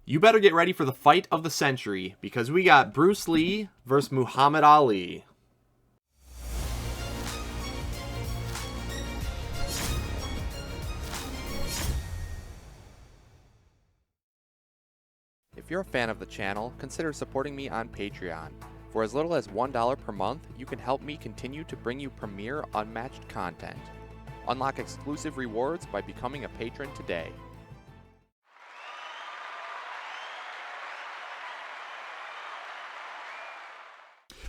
You better get ready for the fight of the century, because we got Bruce Lee versus Muhammad Ali. If you're a fan of the channel, consider supporting me on Patreon. For as little as $1 per month, you can help me continue to bring you premier unmatched content. Unlock exclusive rewards by becoming a patron today.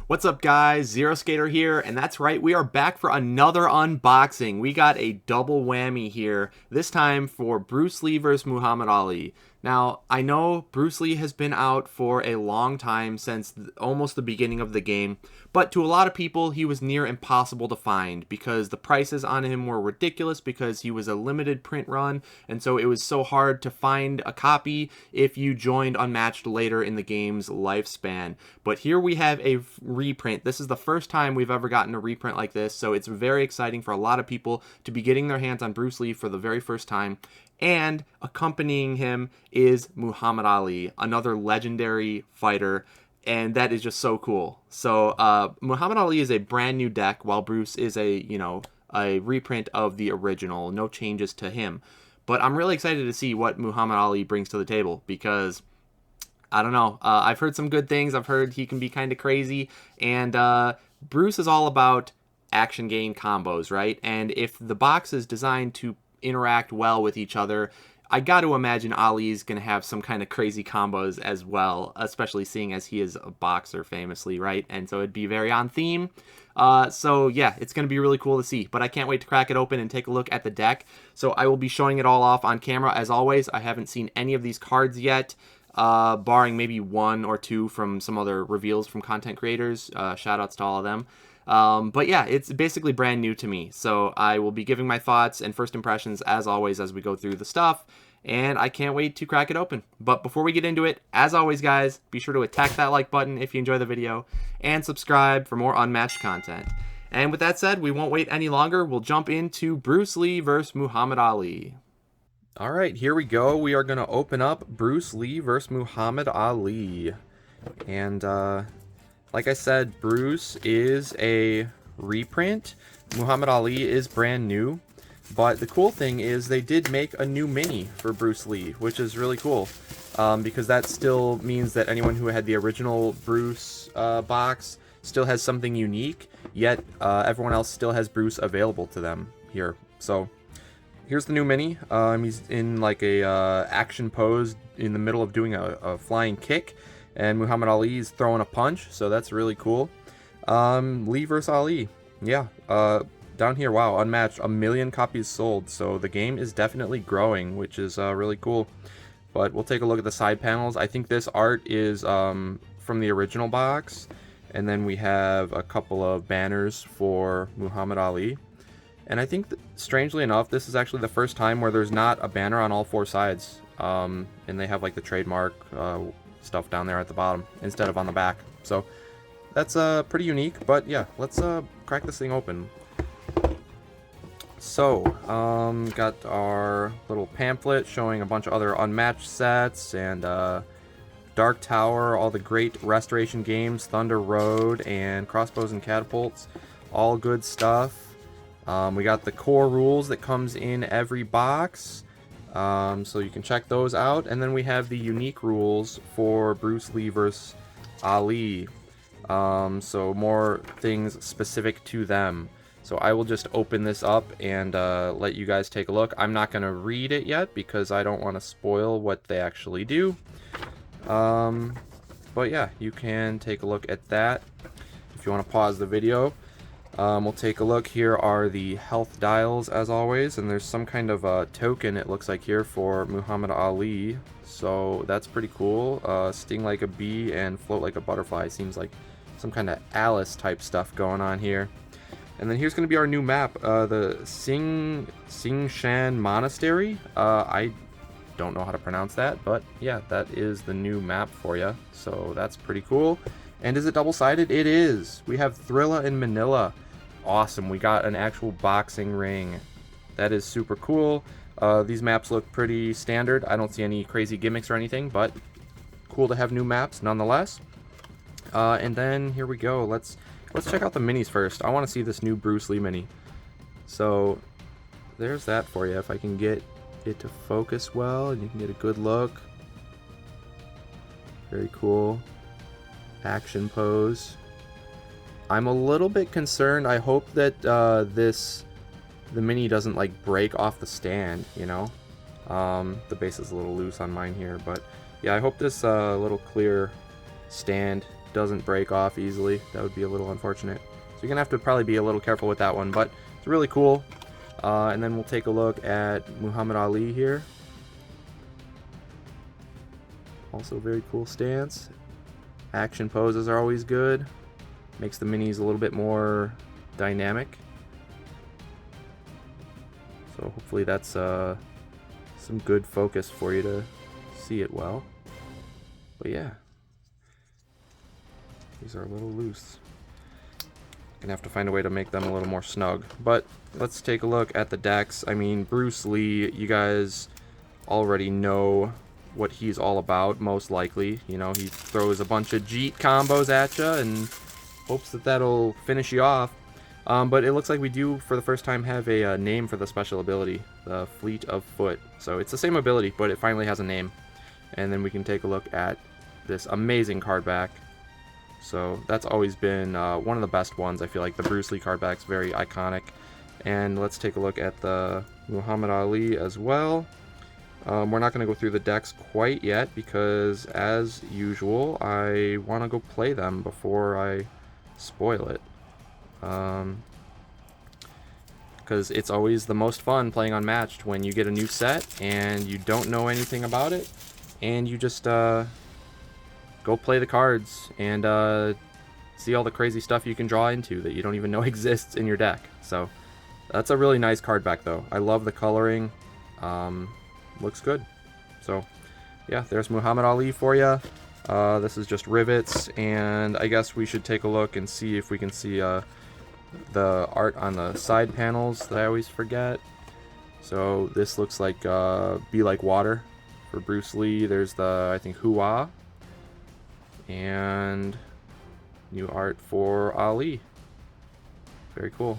What's up, guys? Zero Skater here, and that's right, we are back for another unboxing. We got a double whammy here, this time for Bruce Lee vs. Muhammad Ali. Now, I know Bruce Lee has been out for a long time, since almost the beginning of the game, but to a lot of people, he was near impossible to find because the prices on him were ridiculous because he was a limited print run, and so it was so hard to find a copy if you joined Unmatched later in the game's lifespan. But here we have a reprint. This is the first time we've ever gotten a reprint like this, so it's very exciting for a lot of people to be getting their hands on Bruce Lee for the very first time. And accompanying him is Muhammad Ali, another legendary fighter, and that is just so cool. So Muhammad Ali is a brand new deck, while Bruce is a reprint of the original. No changes to him. But I'm really excited to see what Muhammad Ali brings to the table, because I don't know. I've heard some good things. I've heard he can be kind of crazy. And Bruce is all about action game combos, right? And if the box is designed to interact well with each other, I got to imagine Ali's going to have some kind of crazy combos as well, especially seeing as he is a boxer famously, right? And so it'd be very on theme. So yeah, it's going to be really cool to see, but I can't wait to crack it open and take a look at the deck. So I will be showing it all off on camera as always. I haven't seen any of these cards yet, barring maybe one or two from some other reveals from content creators. Shout outs to all of them. But yeah, it's basically brand new to me. So I will be giving my thoughts and first impressions as always as we go through the stuff. And I can't wait to crack it open. But before we get into it, as always, guys, be sure to attack that like button if you enjoy the video and subscribe for more Unmatched content. And with that said, we won't wait any longer. We'll jump into Bruce Lee versus Muhammad Ali. All right, here we go. We are going to open up Bruce Lee versus Muhammad Ali. And like I said, Bruce is a reprint. Muhammad Ali is brand new. But the cool thing is they did make a new mini for Bruce Lee, which is really cool. Because that still means that anyone who had the original Bruce box still has something unique, yet everyone else still has Bruce available to them here. So here's the new mini. He's in like a action pose in the middle of doing a flying kick. And Muhammad Ali is throwing a punch, so that's really cool. Lee versus Ali. Yeah, down here, wow, Unmatched, 1 million copies sold. So the game is definitely growing, which is really cool. But we'll take a look at the side panels. I think this art is from the original box. And then we have a couple of banners for Muhammad Ali. And I think, strangely enough, this is actually the first time where there's not a banner on all four sides. And they have like the trademark stuff down there at the bottom instead of on the back. So that's pretty unique. But yeah, let's crack this thing open. So got our little pamphlet showing a bunch of other Unmatched sets and Dark Tower, all the great restoration games, Thunder Road, and Crossbows and Catapults, all good stuff. We got the core rules that comes in every box. So you can check those out. And then we have the unique rules for Bruce Lee vs. Ali. So more things specific to them. So I will just open this up and let you guys take a look. I'm not going to read it yet because I don't want to spoil what they actually do. But yeah, you can take a look at that if you want to pause the video. We'll take a look. Here are the health dials as always, and there's some kind of a token it looks like here for Muhammad Ali, so that's pretty cool. Sting like a bee and float like a butterfly. Seems like some kind of Alice type stuff going on here. And then here's going to be our new map, the Singshan Monastery. I don't know how to pronounce that, but yeah, that is the new map for you, so that's pretty cool. And is it double-sided? It is. We have Thrilla and Manila. Awesome. We got an actual boxing ring. That is super cool. These maps look pretty standard. I don't see any crazy gimmicks or anything, but cool to have new maps nonetheless. And then here we go. Let's check out the minis first. I want to see this new Bruce Lee mini. So there's that for you. If I can get it to focus well and you can get a good look. Very cool. Action pose. I'm a little bit concerned. I hope that the mini doesn't like break off the stand, you know. The base is a little loose on mine here, but yeah, I hope this little clear stand doesn't break off easily. That would be a little unfortunate. So you're gonna have to probably be a little careful with that one, but it's really cool. And then we'll take a look at Muhammad Ali here. Also very cool stance. Action poses are always good. Makes the minis a little bit more dynamic. So hopefully that's some good focus for you to see it well. But yeah, these are a little loose. Gonna have to find a way to make them a little more snug. But let's take a look at the decks. I mean, Bruce Lee, you guys already know what he's all about, most likely. You know, he throws a bunch of Jeet combos at you and hopes that that'll finish you off. But it looks like we do, for the first time, have a name for the special ability, the Fleet of Foot. So it's the same ability, but it finally has a name. And then we can take a look at this amazing card back. So that's always been one of the best ones. I feel like the Bruce Lee card back's very iconic. And let's take a look at the Muhammad Ali as well. We're not going to go through the decks quite yet because, as usual, I want to go play them before I spoil it. Because it's always the most fun playing Unmatched when you get a new set and you don't know anything about it, and you just go play the cards and see all the crazy stuff you can draw into that you don't even know exists in your deck. So that's a really nice card back, though. I love the coloring. Looks good. So yeah, there's Muhammad Ali for you. This is just rivets, and I guess we should take a look and see if we can see the art on the side panels that I always forget. So this looks like Be Like Water for Bruce Lee. There's the, I think, Hua, and new art for Ali. Very cool.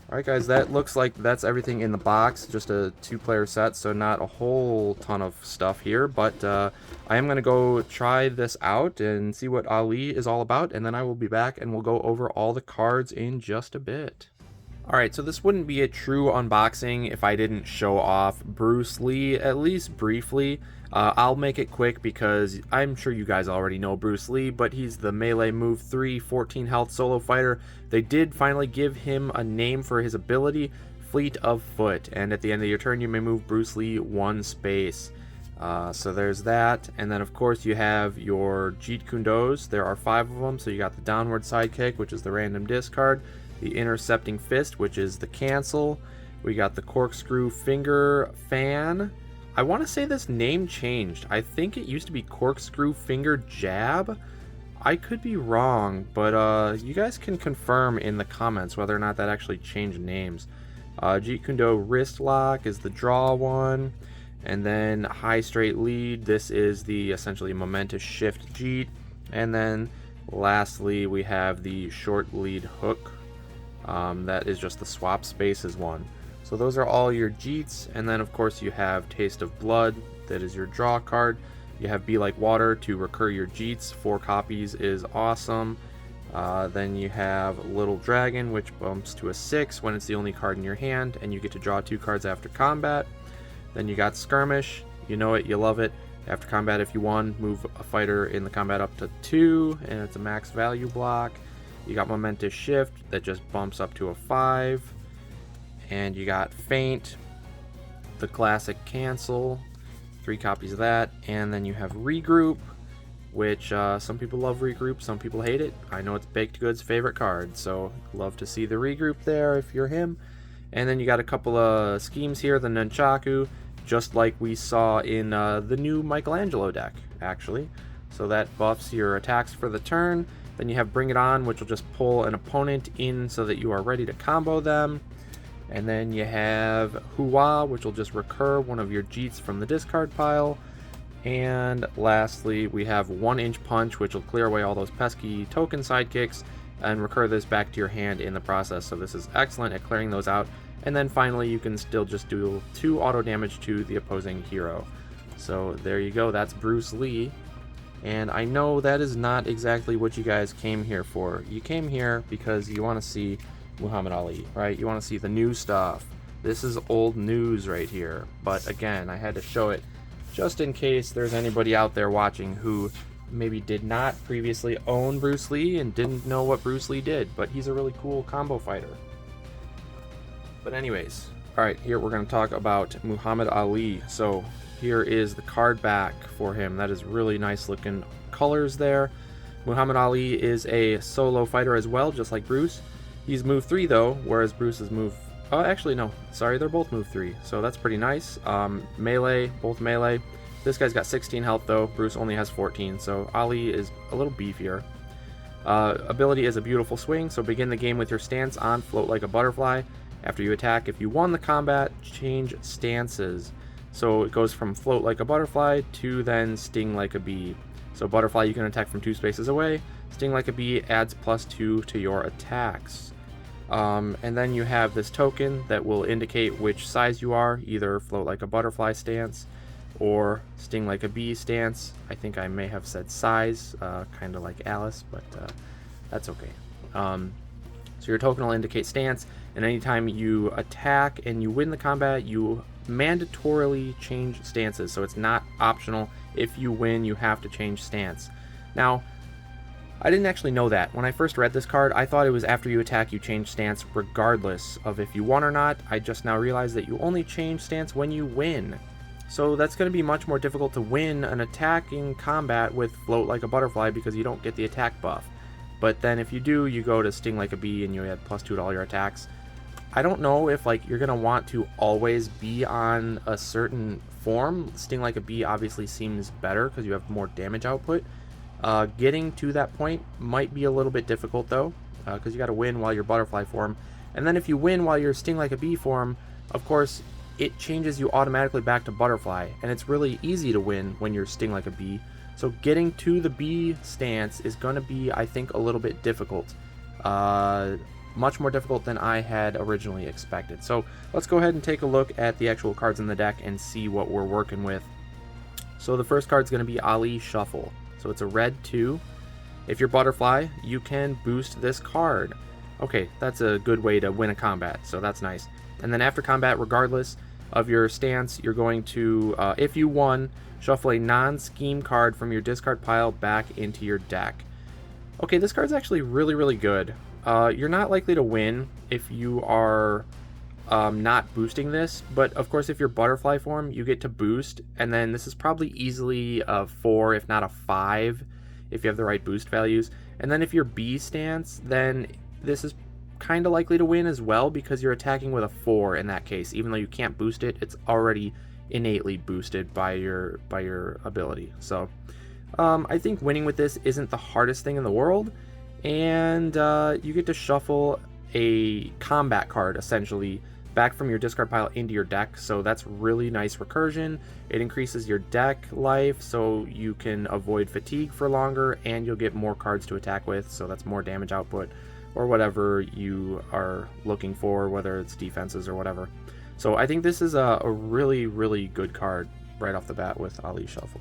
Alright guys, that looks like that's everything in the box. Just a 2-player set, so not a whole ton of stuff here. But I am going to go try this out and see what Ali is all about. And then I will be back and we'll go over all the cards in just a bit. Alright, so this wouldn't be a true unboxing if I didn't show off Bruce Lee, at least briefly. I'll make it quick because I'm sure you guys already know Bruce Lee, but he's the Melee Move 3, 14 health solo fighter. They did finally give him a name for his ability, Fleet of Foot, and at the end of your turn you may move Bruce Lee 1 space. So there's that, and then of course you have your Jeet Kune Dos. There are 5 of them, so you got the Downward Sidekick, which is the random discard, the Intercepting Fist, which is the cancel. We got the Corkscrew Finger Fan. I want to say this name changed. I think it used to be Corkscrew Finger Jab. I could be wrong, but you guys can confirm in the comments whether or not that actually changed names. Jeet Kune Do Wrist Lock is the draw one. And then High Straight Lead, this is the essentially Momentous Shift Jeet. And then lastly, we have the Short Lead Hook. That is just the Swap Spaces one. So those are all your Jeets, and then of course you have Taste of Blood, that is your draw card. You have Be Like Water to recur your Jeets, 4 copies is awesome. Then you have Little Dragon, which bumps to a 6 when it's the only card in your hand, and you get to draw 2 cards after combat. Then you got Skirmish, you know it, you love it. After combat, if you won, move a fighter in the combat up to 2, and it's a max value block. You got Momentous Shift, that just bumps up to a 5. And you got Feint, the classic cancel, 3 copies of that. And then you have Regroup, which some people love Regroup, some people hate it. I know it's Baked Goods' favorite card, so love to see the Regroup there if you're him. And then you got a couple of schemes here, the Nunchaku, just like we saw in the new Michelangelo deck, actually. So that buffs your attacks for the turn. Then you have Bring It On, which will just pull an opponent in so that you are ready to combo them. And then you have Hua, which will just recur one of your Jeets from the discard pile. And lastly, we have 1-inch Punch, which will clear away all those pesky token sidekicks and recur this back to your hand in the process. So this is excellent at clearing those out. And then finally, you can still just do 2 auto damage to the opposing hero. So there you go, that's Bruce Lee. And I know that is not exactly what you guys came here for. You came here because you want to see Muhammad Ali, right? You want to see the new stuff. This is old news right here. But again, I had to show it just in case there's anybody out there watching who maybe did not previously own Bruce Lee and didn't know what Bruce Lee did. But he's a really cool combo fighter. But anyways, alright, here we're going to talk about Muhammad Ali. So here is the card back for him. That is really nice looking colors there. Muhammad Ali is a solo fighter as well, just like Bruce. He's move 3 though, whereas Bruce is move... Oh, actually no, sorry, they're both move 3, so that's pretty nice. Melee, both melee. This guy's got 16 health though, Bruce only has 14, so Ali is a little beefier. Ability is a beautiful swing, so begin the game with your stance on Float Like a Butterfly. After you attack, if you won the combat, change stances. So it goes from Float Like a Butterfly to then Sting Like a Bee. So Butterfly you can attack from 2 spaces away. Sting Like a Bee adds +2 to your attacks. And then you have this token that will indicate which size you are, either Float Like a Butterfly stance or Sting Like a Bee stance. I think I may have said size, kind of like Alice, but that's okay. So your token will indicate stance, and anytime you attack and you win the combat, you mandatorily change stances. So it's not optional. If you win, you have to change stance. Now, I didn't actually know that. When I first read this card, I thought it was after you attack, you change stance regardless of if you won or not. I just now realized that you only change stance when you win. So that's going to be much more difficult to win an attacking combat with Float Like a Butterfly because you don't get the attack buff. But then if you do, you go to Sting Like a Bee and you add +2 to all your attacks. I don't know if like you're going to want to always be on a certain form. Sting Like a Bee obviously seems better because you have more damage output. Getting to that point might be a little bit difficult though, because you got to win while you're Butterfly form. And then if you win while you're Sting Like a Bee form, of course, it changes you automatically back to Butterfly. And it's really easy to win when you're Sting Like a Bee. So getting to the Bee stance is going to be, I think, a little bit difficult. Much more difficult than I had originally expected. So let's go ahead and take a look at the actual cards in the deck and see what we're working with. So the first card is going to be Ali Shuffle. So it's a red 2. If you're Butterfly, you can boost this card. Okay, that's a good way to win a combat, so that's nice. And then after combat, regardless of your stance, you're going to, if you won, shuffle a non-scheme card from your discard pile back into your deck. Okay, this card's actually really, really good. You're not likely to win if you are not boosting this, but of course if you're Butterfly form, you get to boost, and then this is probably easily a 4, if not a 5, if you have the right boost values. And then if you're B stance, then this is kind of likely to win as well, because you're attacking with a 4 in that case. Even though you can't boost it, it's already innately boosted by your ability. So I think winning with this isn't the hardest thing in the world, and you get to shuffle a combat card essentially back from your discard pile into your deck, so that's really nice recursion. It increases your deck life so you can avoid fatigue for longer, and you'll get more cards to attack with, so that's more damage output or whatever you are looking for, whether it's defenses or whatever. So I think this is a really, really good card right off the bat with Ali Shuffle.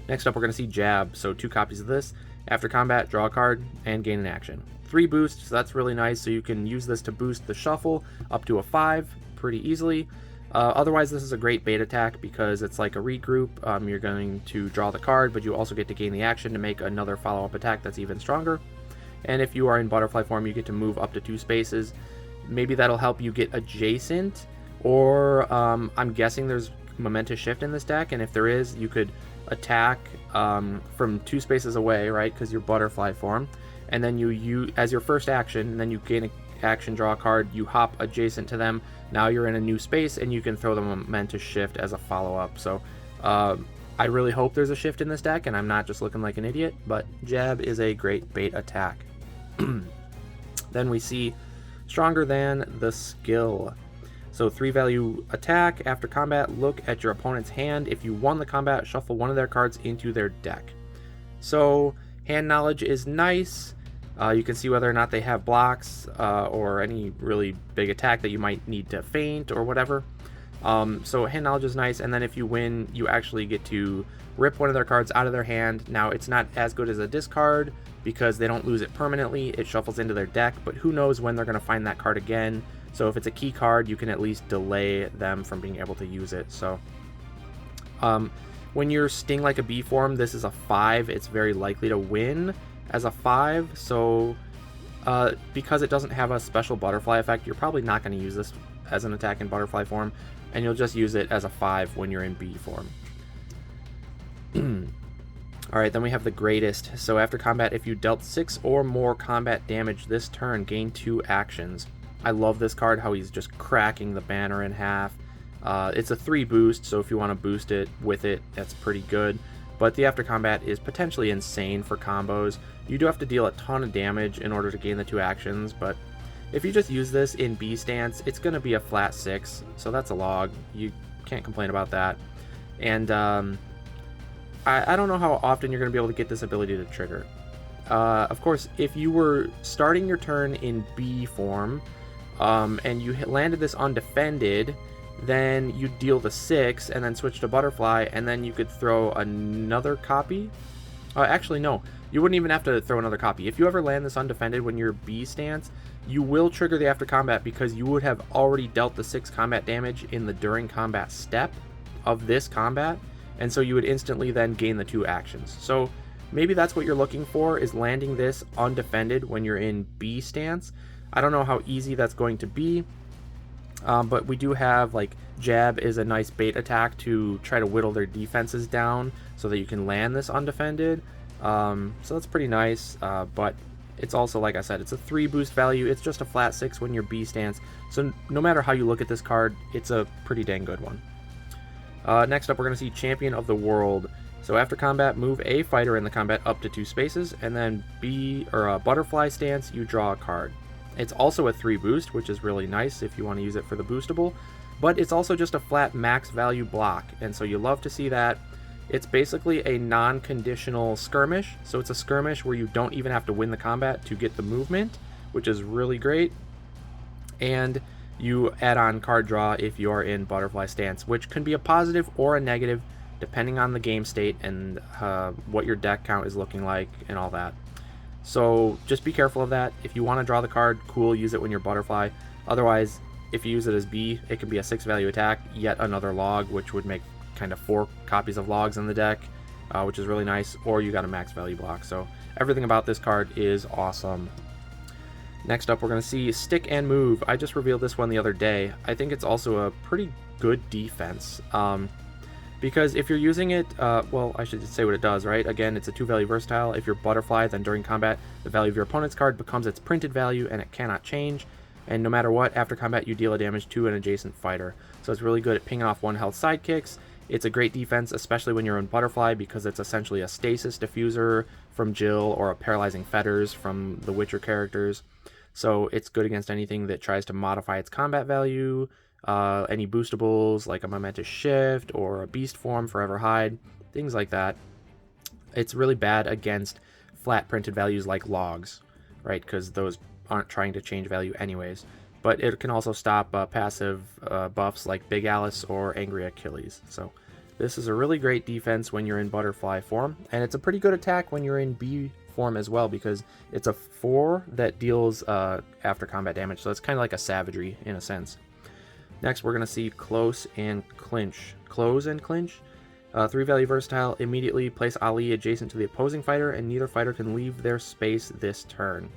Next up, we're going to see Jab, so 2 copies of this. After combat, draw a card and gain an action. 3 boosts, so that's really nice, so you can use this to boost the shuffle up to a 5 pretty easily. Otherwise, this is a great bait attack because it's like a regroup. You're going to draw the card, but you also get to gain the action to make another follow-up attack that's even stronger. And if you are in Butterfly form, you get to move up to 2 spaces. Maybe that'll help you get adjacent, or I'm guessing there's Momentous Shift in this deck, and if there is, you could attack from 2 spaces away, right, because you're Butterfly form. And then you as your first action, and then you gain an action, draw a card, you hop adjacent to them. Now you're in a new space, and you can throw the Momentous Shift as a follow-up. So I really hope there's a shift in this deck, and I'm not just looking like an idiot, but Jab is a great bait attack. Then we see stronger than the skill. So 3 value attack. After combat, look at your opponent's hand. If you won the combat, shuffle one of their cards into their deck. So hand knowledge is nice. You can see whether or not they have blocks or any really big attack that you might need to feint or whatever. So hand knowledge is nice, and then if you win, you actually get to rip one of their cards out of their hand. Now, it's not as good as a discard because they don't lose it permanently. It shuffles into their deck, but who knows when they're going to find that card again. So if it's a key card, you can at least delay them from being able to use it. So when you're Sting Like a Bee form, this is a 5. It's very likely to win as a 5. So because it doesn't have a special butterfly effect, you're probably not going to use this as an attack in butterfly form, and you'll just use it as a 5 when you're in bee form. Alright, then we have the Greatest. So after combat, if you dealt 6 or more combat damage this turn, gain 2 actions. I love this card, how he's just cracking the banner in half. It's a 3 boost, so if you want to boost it with it, that's pretty good. But the after combat is potentially insane for combos. You do have to deal a ton of damage in order to gain the 2 actions, but if you just use this in B stance, it's going to be a flat 6, so that's a log. You can't complain about that. And I don't know how often you're going to be able to get this ability to trigger. Of course, if you were starting your turn in B form, and you landed this undefended, then you deal the 6 and then switch to butterfly, and then you could throw another copy. Actually, no. You wouldn't even have to throw another copy. If you ever land this undefended when you're B stance, you will trigger the after combat because you would have already dealt the 6 combat damage in the during combat step of this combat, and so you would instantly then gain the 2 actions. So maybe that's what you're looking for, is landing this undefended when you're in B stance. I don't know how easy that's going to be, but we do have, like, Jab is a nice bait attack to try to whittle their defenses down so that you can land this undefended. So that's pretty nice, but it's also, like I said, it's a 3 boost value. It's just a flat 6 when you're B stance. So no matter how you look at this card, it's a pretty dang good one. Next up, we're going to see Champion of the World. So after combat, move a fighter in the combat up to 2 spaces, and then butterfly stance, you draw a card. It's also a 3 boost, which is really nice if you want to use it for the boostable, but it's also just a flat max value block, and so you love to see that. It's basically a non-conditional skirmish, so it's a skirmish where you don't even have to win the combat to get the movement, which is really great. And you add on card draw if you're in butterfly stance, which can be a positive or a negative depending on the game state and what your deck count is looking like and all that. So just be careful of that. If you want to draw the card, cool, use it when you're butterfly. Otherwise, if you use it as B, it can be a 6 value attack, yet another log, which would make kind of 4 copies of logs in the deck, which is really nice, or you got a max value block. So everything about this card is awesome. Next up, we're going to see Stick and Move. I just revealed this one the other day. I think it's also a pretty good defense. Because if you're using it, well, I should say what it does, right? Again, it's a 2 value versatile. If you're butterfly, then during combat, the value of your opponent's card becomes its printed value and it cannot change. And no matter what, after combat, you deal a damage to an adjacent fighter. So it's really good at pinging off 1 health sidekicks. It's a great defense, especially when you're in butterfly, because it's essentially a stasis diffuser from Jill or a paralyzing fetters from the Witcher characters. So it's good against anything that tries to modify its combat value, any boostables like a momentous shift or a beast form, forever hide, things like that. It's really bad against flat printed values like logs, right? Because those aren't trying to change value anyways. But it can also stop passive buffs like Big Alice or Angry Achilles. So this is a really great defense when you're in butterfly form, and it's a pretty good attack when you're in B form as well, because it's a 4 that deals after combat damage. So it's kind of like a savagery in a sense. Next, we're going to see Close and Clinch. Close and Clinch. 3 value versatile. Immediately place Ali adjacent to the opposing fighter, and neither fighter can leave their space this turn.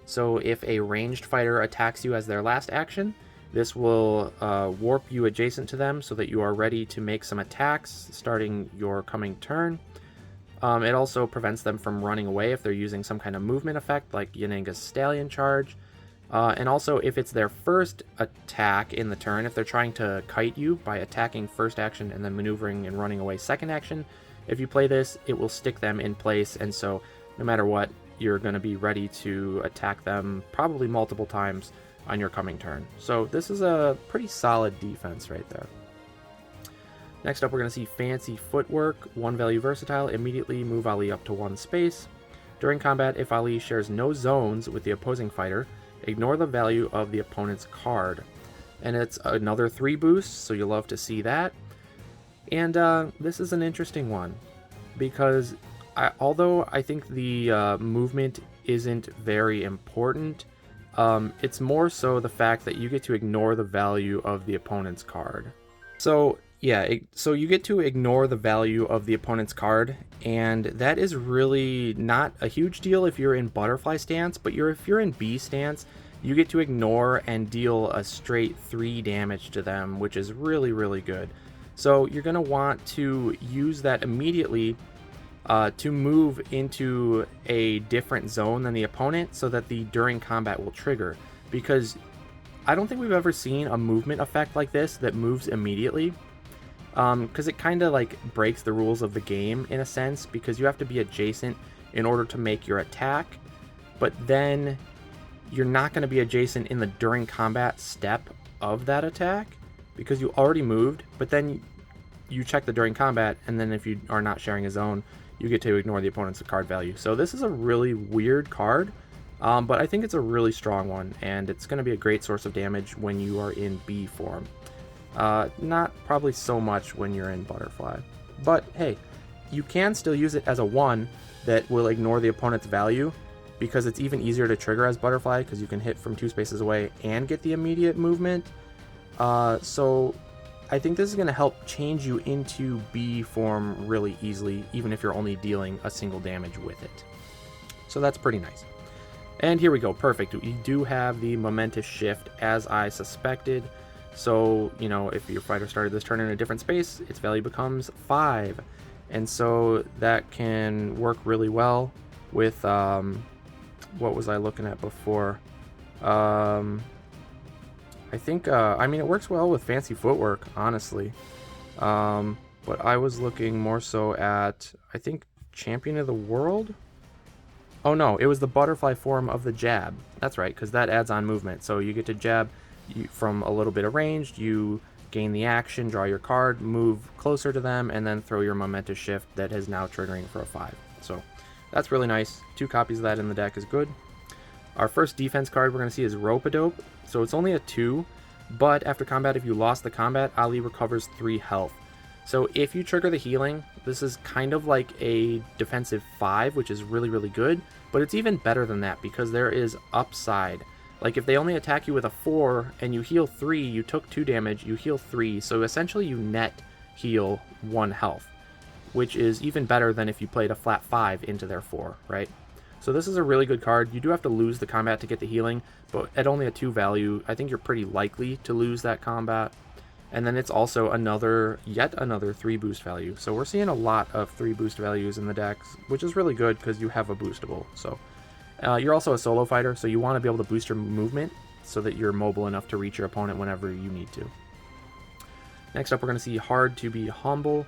So if a ranged fighter attacks you as their last action, this will warp you adjacent to them so that you are ready to make some attacks starting your coming turn. It also prevents them from running away if they're using some kind of movement effect like Yanenga's Stallion Charge. And also, if it's their first attack in the turn, if they're trying to kite you by attacking first action and then maneuvering and running away second action, if you play this, it will stick them in place, and so no matter what, you're going to be ready to attack them probably multiple times on your coming turn. So this is a pretty solid defense right there. Next up, we're going to see Fancy Footwork, 1 value versatile, immediately move Ali up to 1 space. During combat, if Ali shares no zones with the opposing fighter, ignore the value of the opponent's card. And it's another 3 boost, so you'll love to see that. And this is an interesting one, because although I think the movement isn't very important, it's more so the fact that you get to ignore the value of the opponent's card. So yeah, so you get to ignore the value of the opponent's card, and that is really not a huge deal if you're in butterfly stance, but if you're in bee stance, you get to ignore and deal a straight 3 damage to them, which is really, really good. So you're going to want to use that immediately to move into a different zone than the opponent so that the during combat will trigger, because I don't think we've ever seen a movement effect like this that moves immediately, because it kind of like breaks the rules of the game in a sense, because you have to be adjacent in order to make your attack, but then you're not going to be adjacent in the during combat step of that attack because you already moved, but then you check the during combat, and then if you are not sharing a zone, you get to ignore the opponent's card value. So this is a really weird card, but I think it's a really strong one, and it's going to be a great source of damage when you are in B form. Not probably so much when you're in butterfly, but hey, you can still use it as a 1 that will ignore the opponent's value, because it's even easier to trigger as butterfly because you can hit from 2 spaces away and get the immediate movement. So I think this is going to help change you into B form really easily, even if you're only dealing a single damage with it. So that's pretty nice. And here we go, perfect. We do have the momentous shift as I suspected. So, you know, if your fighter started this turn in a different space, its value becomes 5. And so that can work really well with, what was I looking at before? I think, I mean, it works well with Fancy Footwork, honestly. But I was looking more so at, I think, Champion of the World? Oh no, it was the butterfly form of the jab. That's right, because that adds on movement. So you get to jab from a little bit of range, you gain the action, draw your card, move closer to them, and then throw your momentous shift that is now triggering for a 5. So that's really nice. 2 copies of that in the deck is good. Our first defense card we're going to see is Rope-a-Dope. So it's only a 2, but after combat, if you lost the combat, Ali recovers 3 health. So if you trigger the healing, this is kind of like a defensive 5, which is really, really good, but it's even better than that because there is upside. Like if they only attack you with a 4 and you heal 3, you took 2 damage, you heal 3, so essentially you net heal 1 health, which is even better than if you played a flat 5 into their 4, right? So this is a really good card. You do have to lose the combat to get the healing, but at only a 2 value, I think you're pretty likely to lose that combat. And then it's also yet another 3 boost value. So we're seeing a lot of 3 boost values in the decks, which is really good because you have a boostable. So you're also a solo fighter, so you want to be able to boost your movement so that you're mobile enough to reach your opponent whenever you need to. Next up, we're going to see Hard to Be Humble.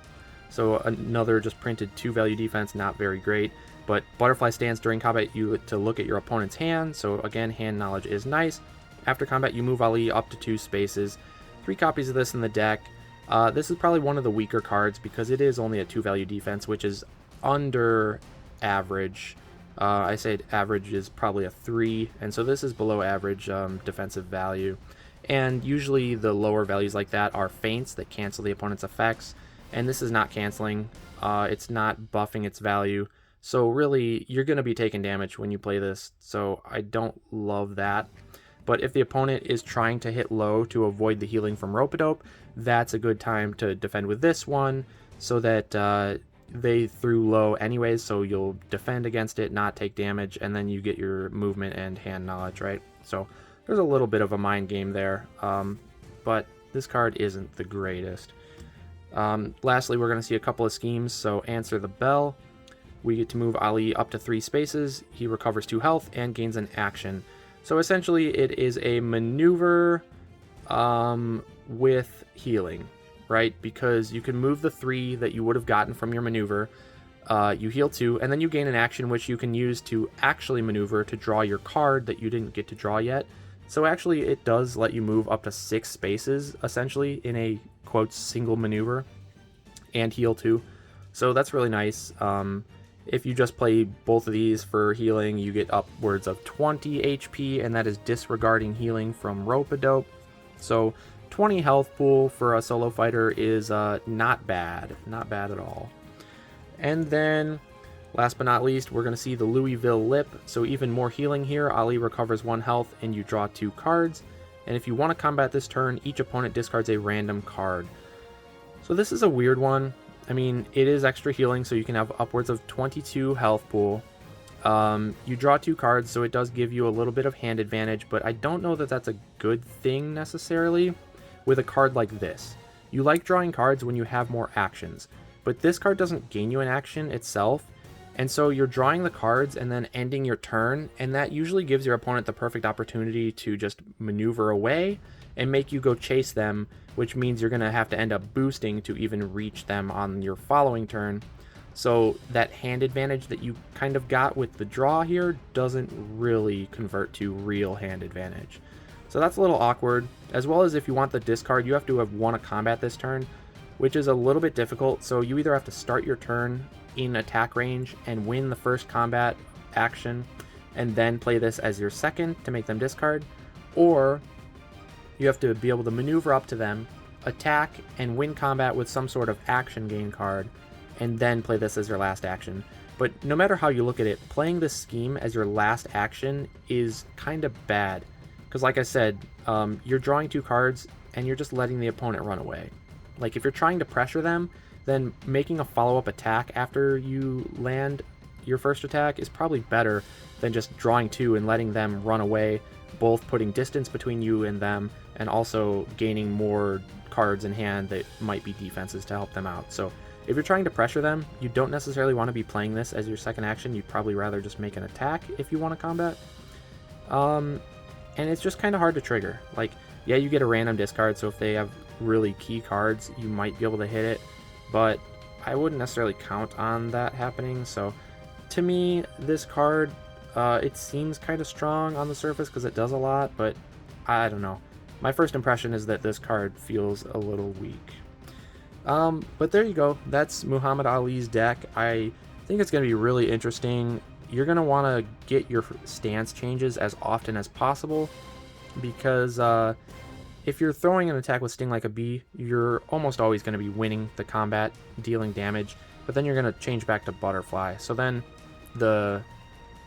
So another just printed 2 value defense, not very great. But butterfly stance during combat, you get to look at your opponent's hand. So again, hand knowledge is nice. After combat, you move Ali up to 2 spaces. 3 copies of this in the deck. This is probably one of the weaker cards because it is only a 2 value defense, which is under average. I say average is probably a 3, and so this is below average defensive value. And usually the lower values like that are feints that cancel the opponent's effects, and this is not canceling. It's not buffing its value. So really, you're going to be taking damage when you play this, so I don't love that. But if the opponent is trying to hit low to avoid the healing from Rope-a-Dope, that's a good time to defend with this one, so that they threw low anyways, so you'll defend against it, not take damage, and then you get your movement and hand knowledge, right? So there's a little bit of a mind game there, but this card isn't the greatest. Lastly, we're going to see a couple of schemes, so Answer the Bell. We get to move Ali up to 3 spaces, he recovers 2 health, and gains an action. So essentially, it is a maneuver with healing, right? Because you can move the 3 that you would have gotten from your maneuver, you heal 2, and then you gain an action which you can use to actually maneuver to draw your card that you didn't get to draw yet. So actually it does let you move up to 6 spaces essentially in a quote single maneuver, and heal too. So that's really nice. If you just play both of these for healing, you get upwards of 20 HP, and that is disregarding healing from Rope-a-Dope. So 20 health pool for a solo fighter is not bad. Not bad at all. And then, last but not least, we're going to see the Louisville Lip. So even more healing here. Ali recovers 1 health, and you draw 2 cards. And if you want to combat this turn, each opponent discards a random card. So this is a weird one. I mean, it is extra healing, so you can have upwards of 22 health pool. You draw 2 cards, so it does give you a little bit of hand advantage, but I don't know that that's a good thing necessarily with a card like this. You like drawing cards when you have more actions, but this card doesn't gain you an action itself, and so you're drawing the cards and then ending your turn, and that usually gives your opponent the perfect opportunity to just maneuver away and make you go chase them, which means you're going to have to end up boosting to even reach them on your following turn. So that hand advantage that you kind of got with the draw here doesn't really convert to real hand advantage. So that's a little awkward, as well as if you want the discard, you have to have won a combat this turn, which is a little bit difficult. So you either have to start your turn in attack range and win the first combat action, and then play this as your second to make them discard, or you have to be able to maneuver up to them, attack, and win combat with some sort of action gain card, and then play this as your last action. But no matter how you look at it, playing this scheme as your last action is kind of bad. Because like I said, you're drawing 2 cards, and you're just letting the opponent run away. Like, if you're trying to pressure them, then making a follow-up attack after you land your first attack is probably better than just drawing 2 and letting them run away, both putting distance between you and them, and also gaining more cards in hand that might be defenses to help them out. So if you're trying to pressure them, you don't necessarily want to be playing this as your second action. You'd probably rather just make an attack if you want to combat. And it's just kind of hard to trigger. Like, yeah, you get a random discard, so if they have really key cards, you might be able to hit it, but I wouldn't necessarily count on that happening. So to me, this card, it seems kind of strong on the surface because it does a lot, but I don't know. My first impression is that this card feels a little weak. But there you go. That's Muhammad Ali's deck. I think it's going to be really interesting. You're going to want to get your stance changes as often as possible, because if you're throwing an attack with Sting Like a Bee, you're almost always going to be winning the combat, dealing damage, but then you're going to change back to Butterfly. So then the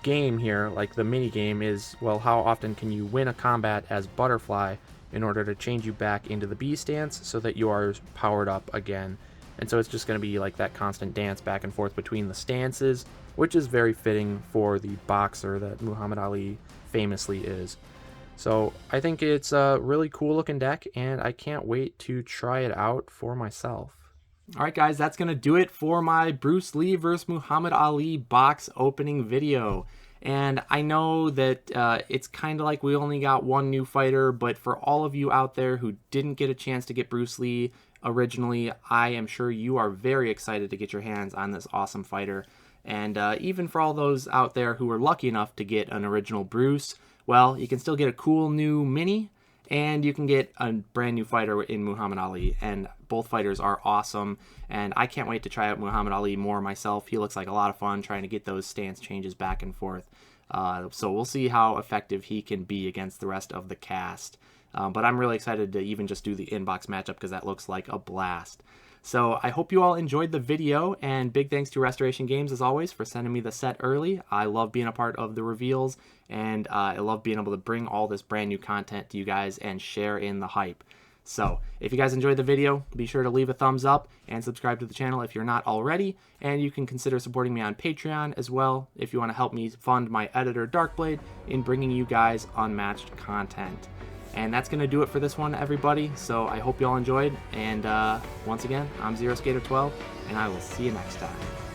game here, like the mini game, is, well, how often can you win a combat as Butterfly in order to change you back into the Bee stance so that you are powered up again. And so it's just going to be like that constant dance back and forth between the stances, which is very fitting for the boxer that Muhammad Ali famously is. So I think it's a really cool looking deck, and I can't wait to try it out for myself. All right, guys, that's going to do it for my Bruce Lee vs. Muhammad Ali box opening video. And I know that it's kind of like we only got one new fighter, but for all of you out there who didn't get a chance to get Bruce Lee originally, I am sure you are very excited to get your hands on this awesome fighter. And even for all those out there who were lucky enough to get an original Bruce, well, you can still get a cool new mini, and you can get a brand new fighter in Muhammad Ali, and both fighters are awesome, and I can't wait to try out Muhammad Ali more myself. He looks like a lot of fun trying to get those stance changes back and forth. So we'll see how effective he can be against the rest of the cast. But I'm really excited to even just do the inbox matchup because that looks like a blast. So I hope you all enjoyed the video, and big thanks to Restoration Games as always for sending me the set early. I love being a part of the reveals, and I love being able to bring all this brand new content to you guys and share in the hype. So if you guys enjoyed the video, be sure to leave a thumbs up and subscribe to the channel if you're not already, and you can consider supporting me on Patreon as well if you want to help me fund my editor Darkblade in bringing you guys unmatched content. And that's going to do it for this one, everybody. So I hope you all enjoyed. And once again, I'm ZeroSkater12, and I will see you next time.